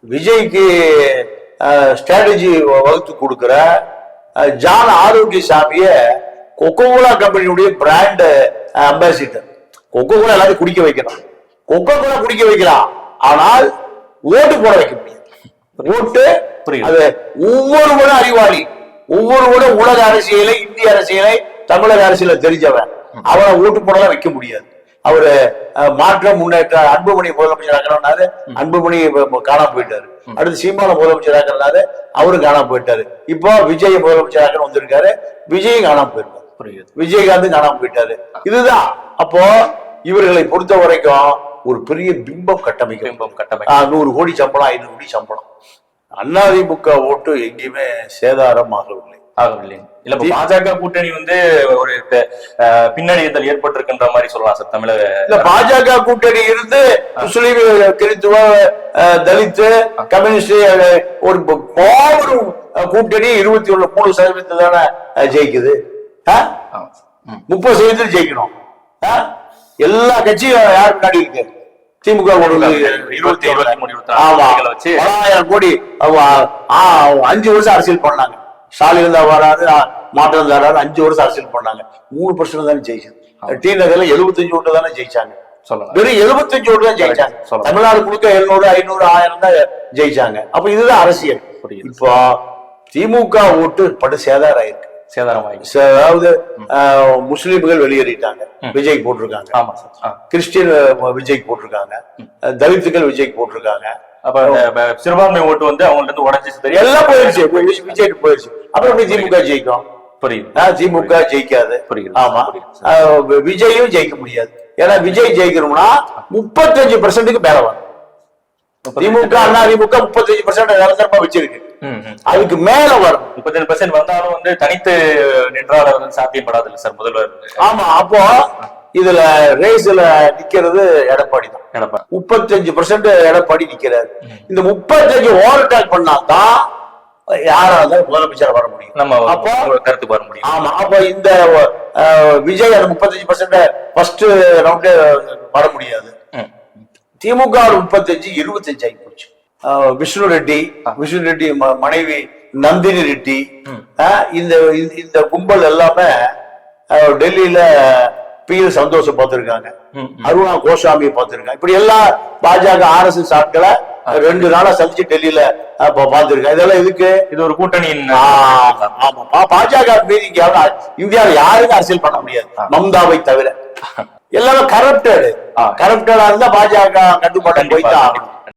விஜய்க்கு ஸ்ட்ராட்டஜி வகுத்து கொடுக்கிற ஜான் ஆரோக்கியசாமிய கொக்கோகோலா கம்பெனியுடைய பிராண்ட் அம்பாசிடர். கொக்கோகோலா எல்லாத்தையும் குடிக்க வைக்கணும், கொக்கோகோலா குடிக்க வைக்கலாம், ஆனால் ஓட்டு போட வைக்க முடியாது. ஓட்டு அது ஒவ்வொருவரும் அறிவாளி, ஒவ்வொருவரும் உலக அரசியலை, இந்திய அரசியலை, தமிழக அரசியலை தெரிஞ்சவன். அவனை ஓட்டு போடலாம் வைக்க முடியாது. அவரு மாற்றம் முன்னேற்ற அன்புமணி முதலமைச்சர் ஆக்கிறனாரு, அன்புமணி காணாம போயிட்டாரு. அடுத்து சீமான முதலமைச்சர் ஆக்கிறனாரு, அவரும் காணாம போயிட்டாரு. இப்போ விஜய் முதலமைச்சர் ஆக்கிற வந்திருக்காரு, விஜயும் காணாம போயிருக்காரு, விஜயகாந்த் காணாம போயிட்டாரு. இதுதான் அப்போ இவர்களை பொறுத்த வரைக்கும் ஒரு பெரிய பிம்பம் கட்டமைக்க 100 கோடி சம்பளம், 500 கோடி சம்பளம். அதிமுக ஓட்டு எங்கேயுமே சேதாரம் ஆகவில்லை. இல்ல பாஜக கூட்டணி ஒரு பின்னடைதல் ஏற்பட்டிருக்கின்ற மாதிரி சொல்லலாம் சார் தமிழக. இல்ல பாஜக கூட்டணி இருந்து முஸ்லீம், கிறித்துவ, தலித், கம்யூனிஸ்ட் ஒரு மாபெரும் கூட்டணி 23% தானே ஜெயிக்குது. 30% ஜெயிக்கணும். எல்லா கட்சியும் யார் முன்னாடி இருக்கு? திமுக 27,000 கோடி 5 வருஷம் அரசியல் பண்ணாங்க. ஸ்டாலின் தான் வராது, மாற்றம் தராது, 5 வருஷம் அரசியல் பண்ணாங்க. 3% தானே ஜெயிச்சது. டி நகர்ல 75 ஓட்டு தானே ஜெயிச்சாங்க. வெறும் 75 ஓட்டு தான் ஜெயிச்சாங்க. தமிழ்நாடு முழுக்க 700, 500, 1000 தான் ஜெயிச்சாங்க. அப்ப இதுதான் அரசியல். இப்போ திமுக ஓட்டு படு சேதாரம் ஆயிருக்கு. அதாவது முஸ்லீம்கள் வெளியேறிட்டாங்க, விஜய் போட்டிருக்காங்க. கிறிஸ்டியன் விஜய் போட்டிருக்காங்க, தலித்துகள் விஜய் போட்டிருக்காங்க. அப்ப சிறுபான்மை ஓட்டு அவங்கள்ட்ட உடஞ்சி எல்லாம் போயிருச்சு, விஜய் போயிருச்சு. அப்புறம் திமுக ஜெயிக்கும். திமுக ஜெயிக்காது. ஆமா, விஜயும் ஜெயிக்க முடியாது. ஏன்னா விஜய் ஜெயிக்கணும்னா 35% மேல வரும். திமுக அதிமுக 35% நிரந்தரமா வச்சிருக்கு. அதுக்கு மேல வரும். 35% வந்தாலும் தனித்து நின்றால் சாத்தியப்படாது இல்ல சார் முதல்வர். ஆமா, அப்போ இதுல ரேஸ்ல நிக்கிறது எடப்பாடி தான். 35% எடப்பாடி நிக்கிறாரு. இந்த 35 ஓவர்டேக் பண்ணாதான் யாராவது முதலமைச்சர் வர முடியும். நம்ம அப்போ கருத்துக்கு வர முடியும். ஆமா, அப்ப இந்த விஜய் அந்த 35% ஃபர்ஸ்ட் ரவுண்டே வர முடியாது. திமுக 35, 25 ஆகி போச்சு. விஷ்ணு ரெட்டி மனைவி நந்தினி ரெட்டி, இந்த கும்பல் எல்லாமே டெல்லியில பிஎல் சந்தோஷம் பார்த்திருக்காங்க, அருணா கோசாமியை பார்த்திருக்காங்க. இப்படி எல்லாம் பாஜக RSS ஆட்களை 2 நாளா சந்திச்சு டெல்லியில பார்த்திருக்காங்க. இதெல்லாம் இதுக்கு இது ஒரு கூட்டணியின். ஆமா, பாஜக மீறி இந்தியாவில் யாருக்கும் அரசியல் பண்ண முடியாது மம்தாவை தவிர. எல்லாமே கரப்டடா இருந்தா பாஜக கட்டுப்பாட்டை போய்தான் ஆகணும்.